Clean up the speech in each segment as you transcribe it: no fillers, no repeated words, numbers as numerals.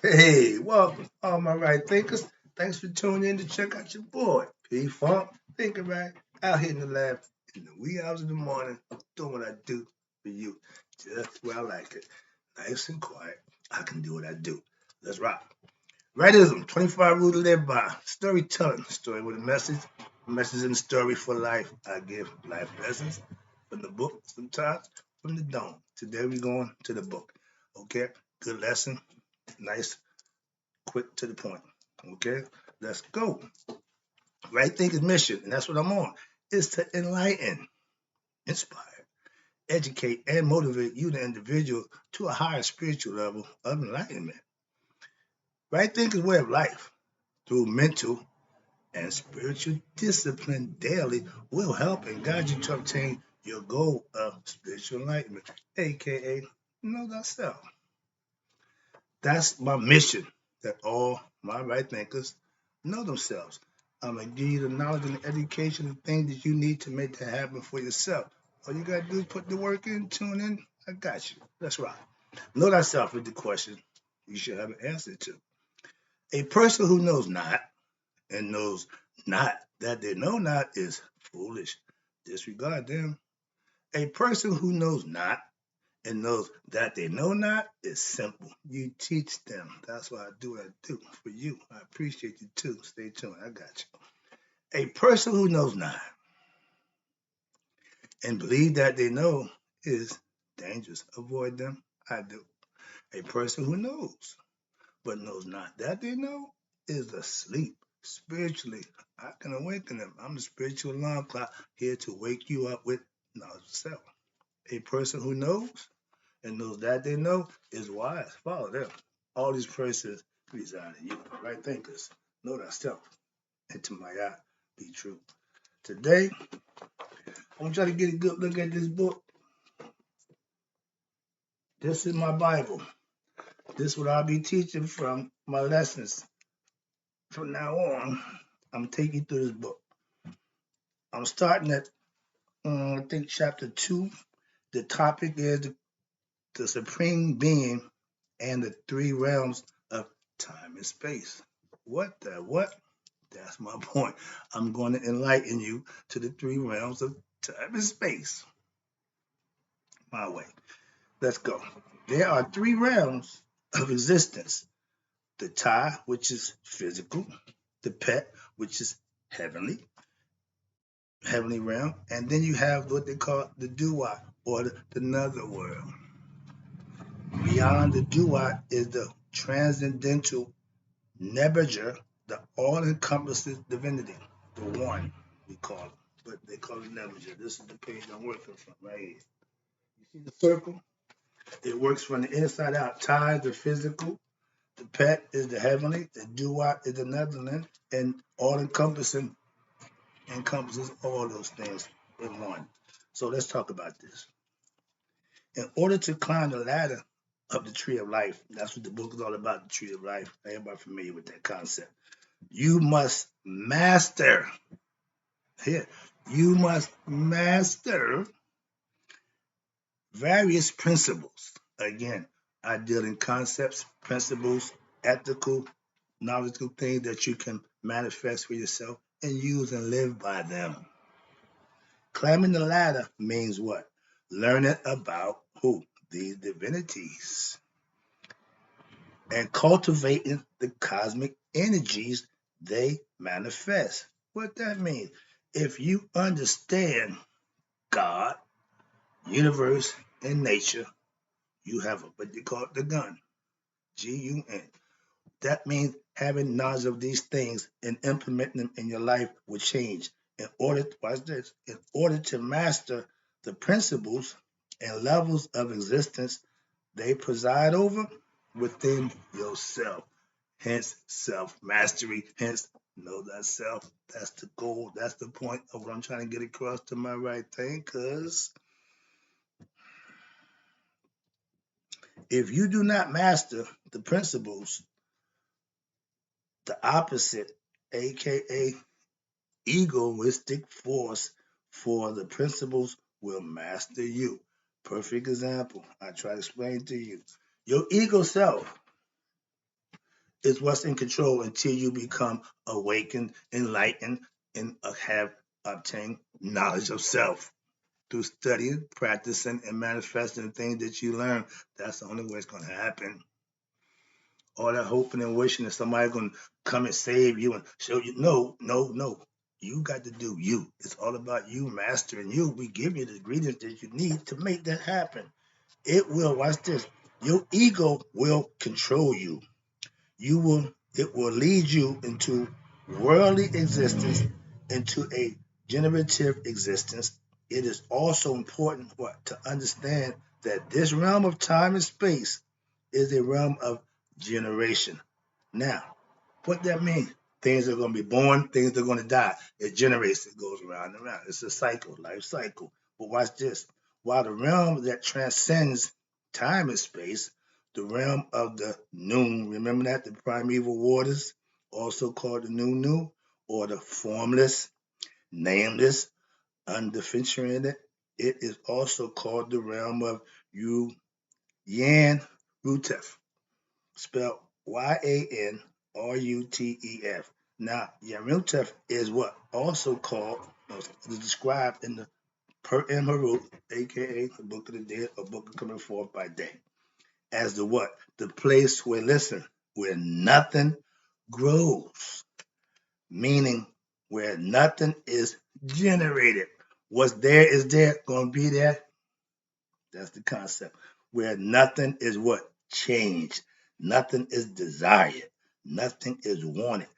Hey, welcome, all my right thinkers. Thanks for tuning in to check out your boy, P Funk, thinking right, out here in the lab in the wee hours of the morning, doing what I do for you, just where I like it. Nice and quiet. I can do what I do. Let's rock. Rightism, 25 rules to live by. Storytelling, story with a message in the story for life. I give life lessons from the book, sometimes from the dome. Today we're going to the book. Okay, good lesson, nice, quick to the point. Okay, let's go. Right thinking mission, and that's what I'm on, is to enlighten, inspire, educate, and motivate you, the individual, to a higher spiritual level of enlightenment. Right thinking way of life through mental and spiritual discipline daily will help and guide you to obtain your goal of spiritual enlightenment, aka know thyself. That's my mission, that all my right thinkers know themselves. I'm going to give you the knowledge and the education and things that you need to make that happen for yourself. All you got to do is put the work in, tune in. I got you. Let's rock. Know thyself is the question you should have an answer to. A person who knows not and knows not that they know not is foolish. Disregard them. A person who knows not and knows that they know not is simple. You teach them. That's why I do what I do for you. I appreciate you too. Stay tuned. I got you. A person who knows not and believe that they know is dangerous. Avoid them. I do. A person who knows but knows not that they know is asleep spiritually. I can awaken them. I'm the spiritual alarm clock here to wake you up with knowledge of self. A person who knows and knows that they know is wise. Follow them. All these persons reside in you. Right thinkers. Know thyself. And to my eye, be true. Today, I'm gonna try to get a good look at this book. This is my Bible. This is what I'll be teaching from my lessons. From now on, I'm taking you through this book. I'm starting at I think chapter 2. The topic is the supreme being and the three realms of time and space. What the what? That's my point. I'm going to enlighten you to the three realms of time and space. My way. Let's go. There are three realms of existence: the Ta, which is physical; the Pet, which is heavenly, heavenly realm; and then you have what they call the Duat, or the nether world. Beyond the Duat is the transcendental Nebular, the all-encompassing divinity, the one we call it, but they call it Nebular. This is the page I'm working from right here. You see the circle? It works from the inside out. Tai is the physical, the Pet is the heavenly, the Duat is the Netherland, and all-encompassing encompasses all those things in one. So let's talk about this. In order to climb the ladder of the tree of life, that's what the book is all about, the tree of life. Everybody familiar with that concept. You must master, here, you must master various principles. Again, I deal in concepts, principles, ethical, knowledgeable things that you can manifest for yourself and use and live by them. Climbing the ladder means what? Learning about who? These divinities. And cultivating the cosmic energies they manifest. What that means? If you understand God, universe, and nature, you have what they call the gun. Gun. That means having knowledge of these things and implementing them in your life will change. Watch this, in order to master the principles and levels of existence they preside over within yourself. Hence self mastery, hence know thyself. That's the goal. That's the point of what I'm trying to get across to my right thing. Because if you do not master the principles, the opposite, aka egoistic force for the principles, will master you. Perfect example. I try to explain to you. Your ego self is what's in control until you become awakened, enlightened, and have obtained knowledge of self through studying, practicing, and manifesting things that you learn. That's the only way it's going to happen. All that hoping and wishing that somebody's going to come and save you and show you. No, no, no. You got to do you. It's all about you mastering you. We give you the ingredients that you need to make that happen. It will, watch this, your ego will control you. It will lead you into worldly existence, into a generative existence. It is also important to understand that this realm of time and space is a realm of generation. Now, what that means, things are going to be born, things are going to die. It generates, it goes around and around. It's a cycle, life cycle. But watch this. While the realm that transcends time and space, the realm of the noon, remember that? The primeval waters, also called the nu, or the formless, nameless, undifferentiated. It is also called the realm of Yan Rutef, spelled Yanrutef. Now, Yanrutef is what also called, described in the Per Harut, aka the Book of the Dead, or Book of Coming Forth by Day, as the what? The place where, listen, where nothing grows, meaning where nothing is generated. What's there is there, gonna be there. That's the concept. Where nothing is what? Changed. Nothing is desired. Nothing is wanted.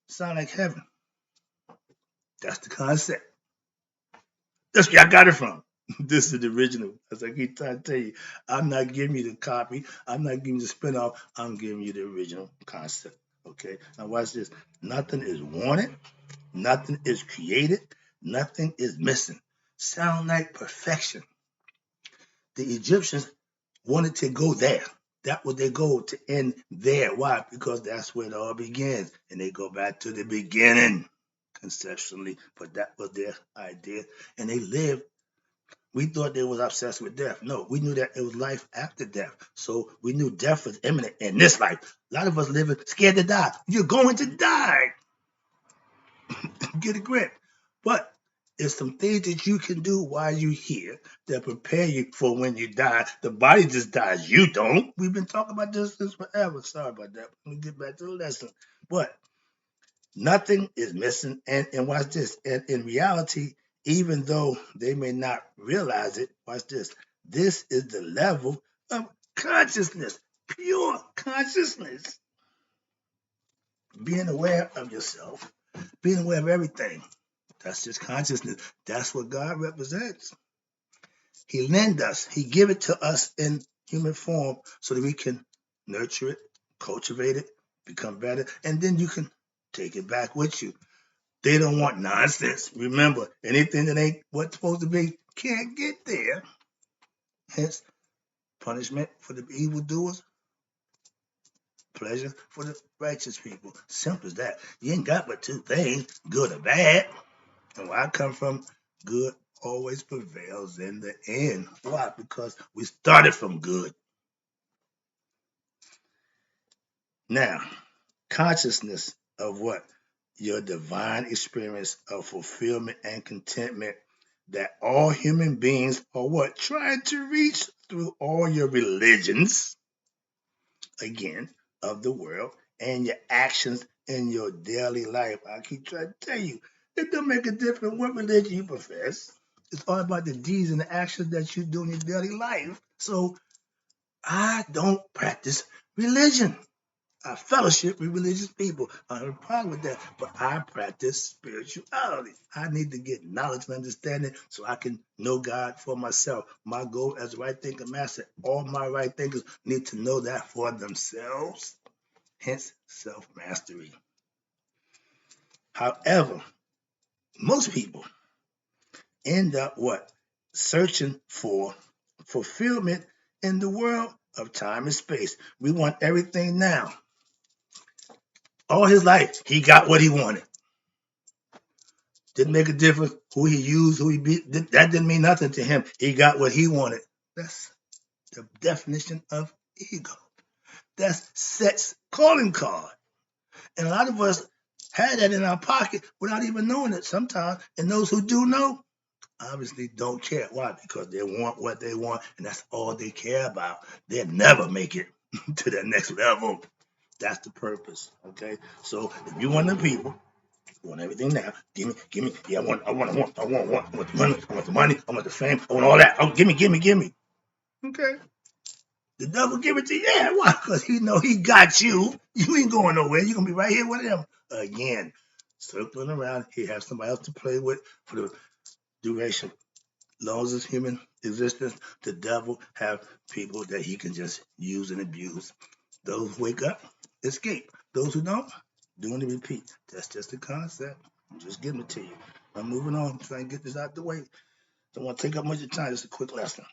Sound like heaven. That's the concept. That's where I got it from. This is the original. As I keep trying to tell you, I'm not giving you the copy. I'm not giving you the spin-off. I'm giving you the original concept. Okay? Now watch this. Nothing is wanted. Nothing is created. Nothing is missing. Sound like perfection. The Egyptians wanted to go there. That was their goal, to end there. Why? Because that's where it all begins. And they go back to the beginning conceptually. But that was their idea. And they lived. We thought they was obsessed with death. No, we knew that it was life after death. So we knew death was imminent in this life. A lot of us living scared to die. You're going to die. Get a grip. But it's some things that you can do while you're here that prepare you for when you die. The body just dies. You don't. We've been talking about this since forever. Sorry about that. Let me get back to the lesson. But nothing is missing. And watch this. And in reality, even though they may not realize it, watch this. This is the level of consciousness, pure consciousness. Being aware of yourself, being aware of everything. That's just consciousness. That's what God represents. He lend us. He give it to us in human form so that we can nurture it, cultivate it, become better, and then you can take it back with you. They don't want nonsense. Remember, anything that ain't what's supposed to be can't get there. Hence, punishment for the evildoers, pleasure for the righteous people. Simple as that. You ain't got but two things, good or bad. And where I come from, good always prevails in the end. Why? Because we started from good. Now, consciousness of what? Your divine experience of fulfillment and contentment that all human beings are what? Trying to reach through all your religions, again, of the world, and your actions in your daily life. I keep trying to tell you, it don't make a difference what religion you profess. It's all about the deeds and the actions that you do in your daily life. So I don't practice religion. I fellowship with religious people. I have a problem with that. But I practice spirituality. I need to get knowledge and understanding so I can know God for myself. My goal as a right thinker master, all my right thinkers need to know that for themselves. Hence, self-mastery. However, most people end up what? Searching for fulfillment in the world of time and space. We want everything now. All his life, he got what he wanted. Didn't make a difference who he used, who he beat. That didn't mean nothing to him. He got what he wanted. That's the definition of ego. That's Set's calling card. And a lot of us had that in our pocket without even knowing it sometimes. And those who do know, obviously don't care. Why? Because they want what they want, and that's all they care about. They'll never make it to the next level. That's the purpose. Okay. So if you want the people, you want everything now. Give me. Yeah, I want the money. I want the money. I want the fame. I want all that. Oh, give me. Okay. The devil give it to you. Yeah, why? Because he know he got you. You ain't going nowhere. You're going to be right here with him. Again, circling around. He has somebody else to play with for the duration. Long as it's human existence, the devil have people that he can just use and abuse. Those who wake up, escape. Those who don't, do and repeat. That's just the concept. I'm just giving it to you. I'm moving on, trying to get this out the way. Don't want to take up much of your time. Just a quick lesson.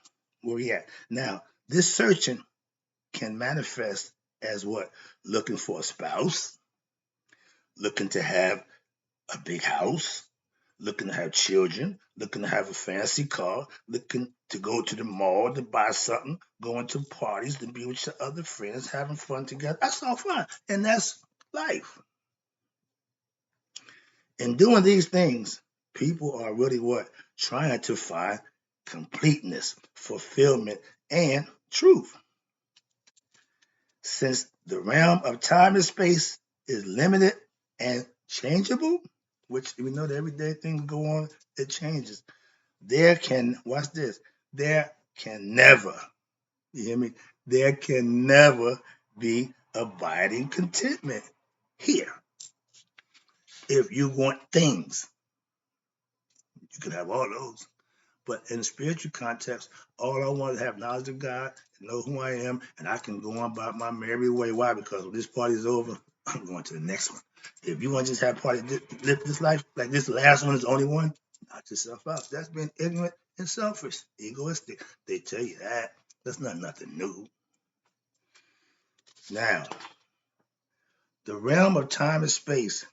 Where we at? Now, this searching can manifest as what? Looking for a spouse, looking to have a big house, looking to have children, looking to have a fancy car, looking to go to the mall to buy something, going to parties to be with your other friends, having fun together. That's all fun. And that's life. In doing these things, people are really what? Trying to find completeness, fulfillment, and truth. Since the realm of time and space is limited and changeable, which we know that everyday things go on, it changes. There can, watch this, there can never, you hear me? There can never be abiding contentment here. If you want things, you can have all those. But in the spiritual context, all I want is to have knowledge of God, and know who I am, and I can go on about my merry way. Why? Because when this party's over, I'm going to the next one. If you want to just have a party, live this life like this last one is the only one, knock yourself out. That's being ignorant and selfish, egoistic. They tell you that. That's not nothing new. Now, the realm of time and space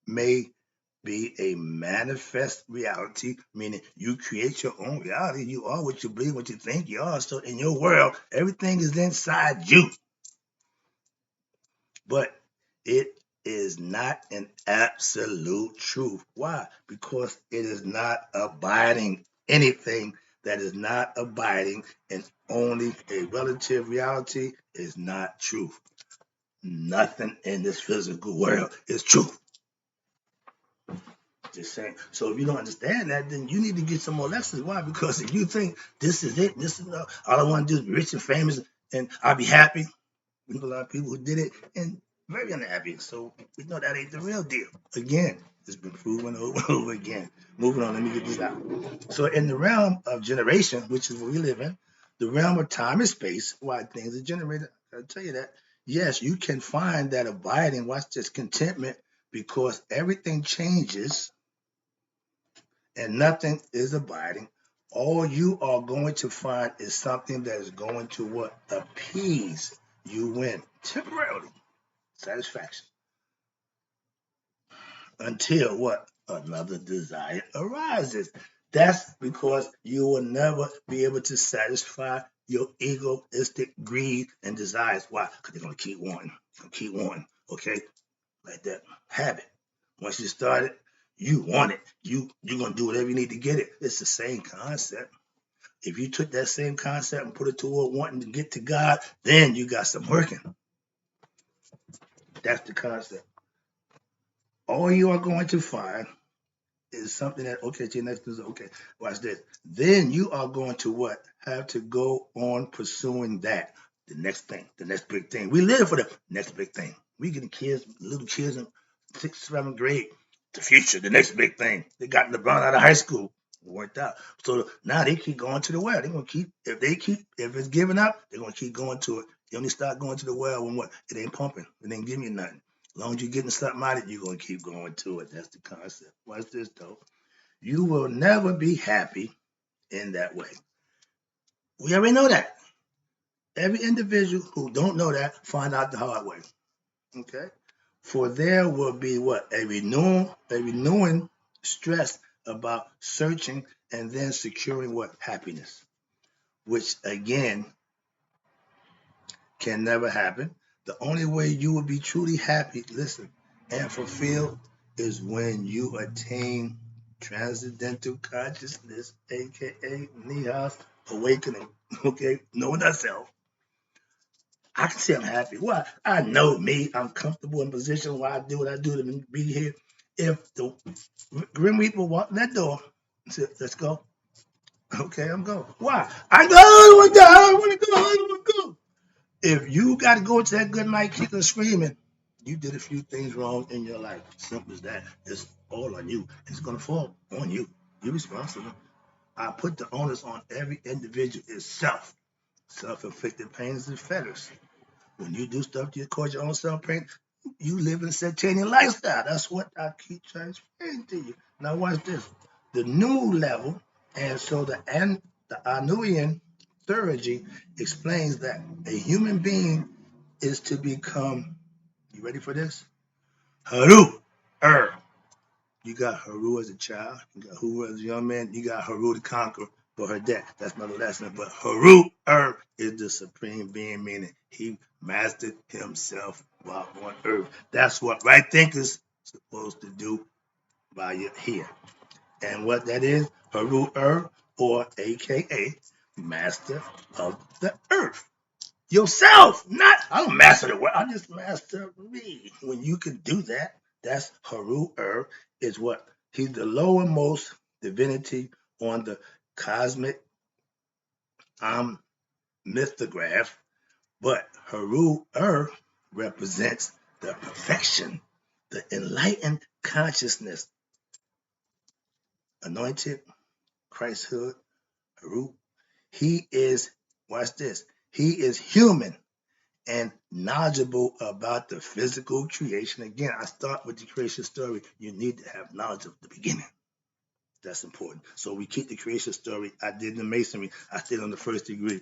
may be a manifest reality, meaning you create your own reality. You are what you believe, what you think you are. So in your world, everything is inside you. But it is not an absolute truth. Why? Because it is not abiding. Anything that is not abiding and only a relative reality is not truth. Nothing in this physical world is truth. Just saying. So if you don't understand that, then you need to get some more lessons. Why? Because if you think this is it, this is all I want to do is be rich and famous and I'll be happy. We know a lot of people who did it and very unhappy. So we know that ain't the real deal. Again, it's been proven over and over again. Moving on, let me get this out. So in the realm of generation, which is what we live in, the realm of time and space, why things are generated, I'll tell you that. Yes, you can find that abiding, watch this, contentment, because everything changes and nothing is abiding. All you are going to find is something that is going to what? Appease you win temporarily. Satisfaction. Until what? Another desire arises. That's because you will never be able to satisfy your egoistic greed and desires. Why? Because they're going to keep wanting. Keep wanting. Okay? Like that habit. Once you start it, you want it. You're gonna do whatever you need to get it. It's the same concept. If you took that same concept and put it toward wanting to get to God, then you got some working. That's the concept. All you are going to find is something that, okay, to your next is okay, watch this. Then you are going to what? Have to go on pursuing that. The next thing, the next big thing. We live for the next big thing. We getting kids, little kids in 6th, 7th grade, the future, the next big thing. They got LeBron out of high school. It worked out. So now they keep going to the well. They're gonna keep if it's giving up, they're gonna keep going to it. You only start going to the well when what? It ain't pumping. It ain't giving you nothing. As long as you're getting something out of it, you're going to keep going to it. That's the concept. Watch this, though. You will never be happy in that way. We already know that. Every individual who don't know that, find out the hard way. Okay? For there will be what? A renewing stress about searching and then securing what? Happiness. Which, again, can never happen The only way you will be truly happy, listen, and fulfilled is when you attain transcendental consciousness, aka Nihas awakening. Okay, knowing thyself. I can say I'm happy. Why? I know me. I'm comfortable in position where I do what I do to be here. If the Grim Reaper walk in that door, say, let's go. Okay, I'm going. Why? I know I want to go. I want to go. I want to go. If you got to go to that good night kicking and screaming, you did a few things wrong in your life. Simple as that. It's all on you. It's going to fall on you. You're responsible. I put the onus on every individual itself. Self-inflicted pains and fetters. When you do stuff to cause your own self-pain, you live in a satanic lifestyle. That's what I keep trying to explain to you. Now watch this. The new level, and so the Anuian Theurgy explains that a human being is to become, you ready for this? Haru. You got Haru as a child, you got Haru as a young man, you got Haru the conqueror for her death. That's another lesson. But Haru is the supreme being, meaning he mastered himself while on earth. That's what right thinkers supposed to do while you're here. And what that is, Haru or aka master of the earth. Yourself, not I don't master the world. I just master me. When you can do that, that's Haru is what he's the lowermost divinity on the cosmic mythograph, but Haru represents the perfection, the enlightened consciousness, anointed Christhood, Haru. He is, watch this, he is human and knowledgeable about the physical creation. Again, I start with the creation story. You need to have knowledge of the beginning. That's important. So we keep the creation story. I did the masonry. I stayed on the first degree.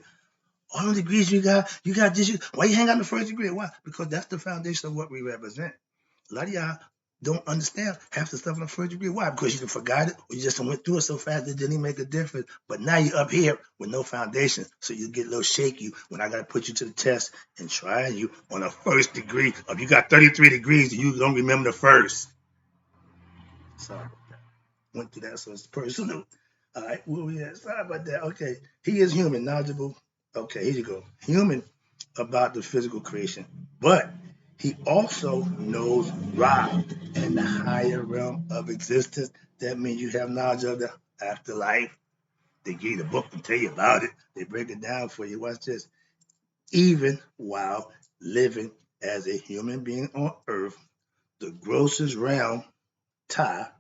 All the degrees you got this. Why you hang on the first degree? Why? Because that's the foundation of what we represent. A lot of y'all don't understand half the stuff in the first degree. Why? Because you forgot it or you just went through it so fast it didn't even make a difference. But now you're up here with no foundation. So you get a little shaky when I got to put you to the test and try you on a first degree. If you got 33 degrees and you don't remember the first. Sorry. Went through that, so it's personal. All right, where we at? Sorry about that. Okay, he is human, knowledgeable. Okay, here you go. Human about the physical creation, but he also knows Ra and the higher realm of existence. That means you have knowledge of the afterlife. They give you the book and tell you about it. They break it down for you. Watch this. Even while living as a human being on earth, the grossest realm, Ta,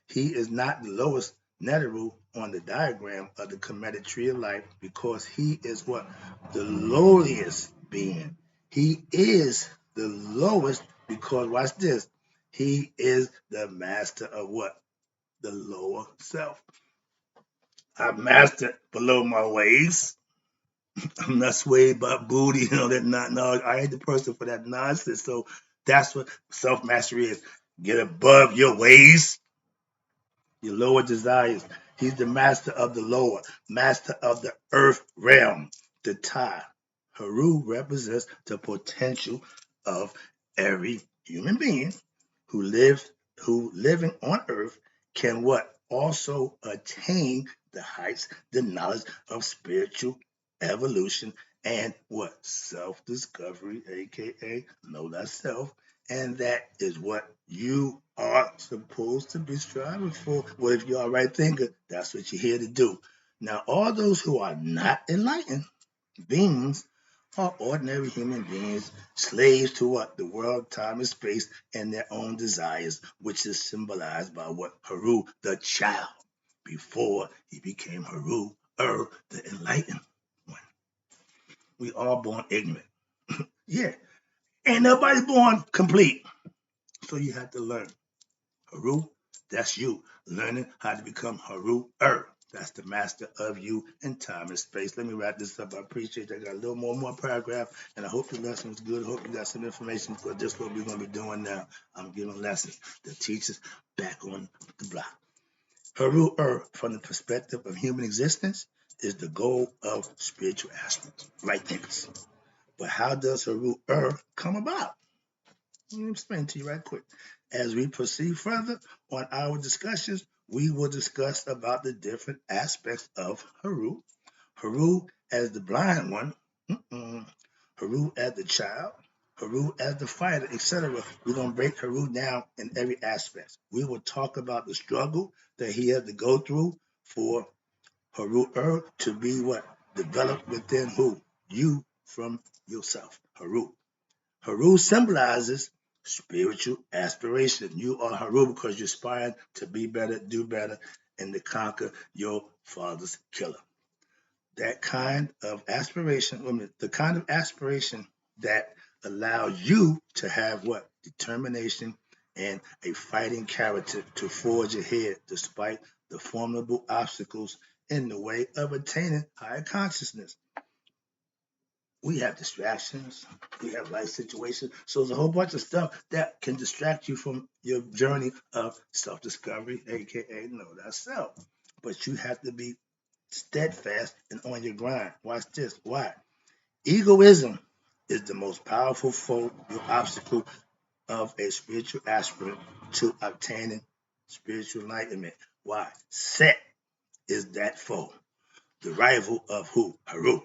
he is not the lowest Neteru on the diagram of the Kemetic tree of life because he is what? The lowliest being. He is the lowest because, watch this, he is the master of what? The lower self. I mastered below my waist. I'm not swayed by booty, that not no, I ain't the person for that nonsense. So that's what self-mastery is. Get above your ways, your lower desires. He's the master of the lower, master of the earth realm, the Ta. Haru represents the potential of every human being who living on earth can what? Also attain the heights, the knowledge of spiritual evolution and what? Self-discovery, aka know thyself. And that is what you are supposed to be striving for. Well, if you're a right thinker, that's what you're here to do. Now, all those who are not enlightened beings are ordinary human beings, slaves to what? The world, time, and space, and their own desires, which is symbolized by what? Haru, the child, before he became Haru, the enlightened one. We all born ignorant. Yeah, ain't nobody born complete. So you have to learn. Haru, that's you. Learning how to become Haru That's the master of you in time and space. Let me wrap this up. I appreciate that. I got a little more paragraph, and I hope the lesson was good. I hope you got some information for this what we're going to be doing now. I'm giving lessons. The teachers back on the block. Haru from the perspective of human existence, is the goal of spiritual aspects. Right thinkers. But how does Haru come about? Let me explain to you right quick. As we proceed further on our discussions, we will discuss about the different aspects of Haru. Haru as the blind one, Haru as the child, Haru as the fighter, etc. We're going to break Haru down in every aspect. We will talk about the struggle that he had to go through for Haru to be what? Developed within who? You from yourself. Haru. Haru symbolizes spiritual aspiration. You are Haru because you're aspiring to be better, do better, and to conquer your father's killer. That kind of aspiration, the kind of aspiration that allows you to have what? Determination and a fighting character to forge ahead despite the formidable obstacles in the way of attaining higher consciousness. We have distractions, we have life situations. So there's a whole bunch of stuff that can distract you from your journey of self-discovery, aka know thyself. But you have to be steadfast and on your grind. Watch this. Why? Egoism is the most powerful foe, your obstacle of a spiritual aspirant to obtaining spiritual enlightenment. Why? Set is that foe, the rival of who? Haru.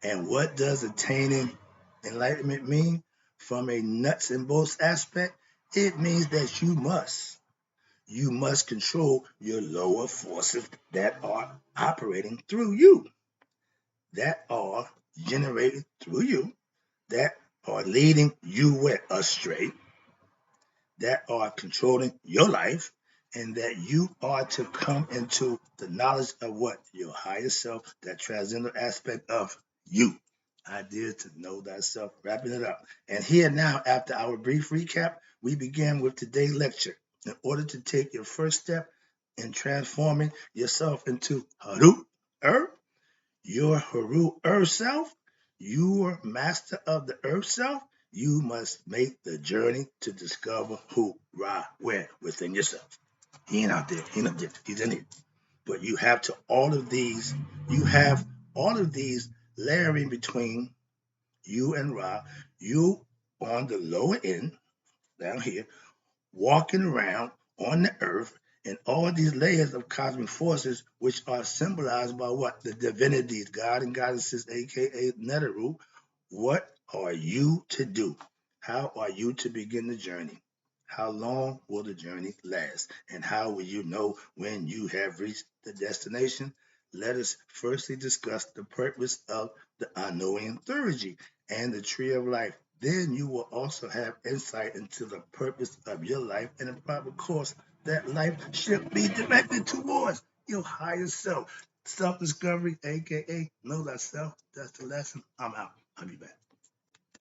And what does attaining enlightenment mean? From a nuts and bolts aspect, it means that you must control your lower forces that are operating through you, that are generated through you, that are leading you astray, that are controlling your life, and that you are to come into the knowledge of what? Your higher self, that transcendental aspect of you. Idea to know thyself, wrapping it up. And here now, after our brief recap, we begin with today's lecture. In order to take your first step in transforming yourself into Haru, your Haru Earth self, your master of the Earth self, you must make the journey to discover who, Ra, where, within yourself. He ain't out there. He ain't up there. He's in here. But you have all of these layering between you and Ra. You on the lower end, down here, walking around on the earth and all these layers of cosmic forces, which are symbolized by what? The divinities, God and goddesses, aka Neteru. What are you to do? How are you to begin the journey? How long will the journey last? And how will you know when you have reached the destination? Let us firstly discuss the purpose of the unknowing Theurgy and the tree of life. Then you will also have insight into the purpose of your life and the proper course that life should be directed towards your higher self. Self-discovery, aka know thyself. That's the lesson. I'm out. I'll be back.